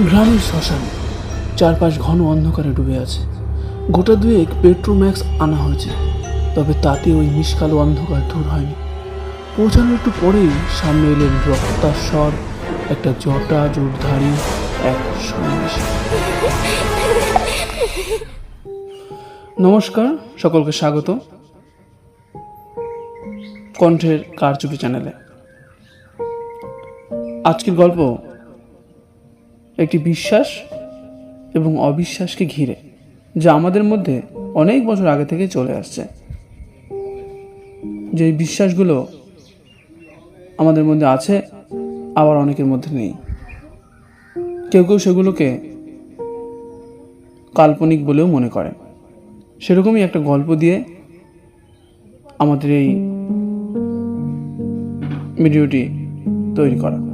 গ্রামের শ্মশান, চারপাশ ঘন অন্ধকারে ডুবে আছে। গোটা দুয়েক পেট্রোম্যাক্স আনা হয়েছে, তবে তাতে ওই নিষ্কালো অন্ধকার দূর হয়নি। পৌঁছানোর একটু পরেই সামনে এলেন রক্তাস্বর একটা জটা জোরধারী এক সন্ন্যাসী। নমস্কার, সকলকে স্বাগত কণ্ঠের কারচুপি চ্যানেলে। আজকের গল্প একটি বিশ্বাস এবং অবিশ্বাসকে ঘিরে, যা আমাদের মধ্যে অনেক বছর আগে থেকে চলে আসছে। যে বিশ্বাসগুলো আমাদের মধ্যে আছে, আবার অনেকের মধ্যে নেই। কেউ কেউ সেগুলোকে কাল্পনিক বলেও মনে করে। সেরকমই একটা গল্প দিয়ে আমাদের এই ভিডিওটি তৈরি করা।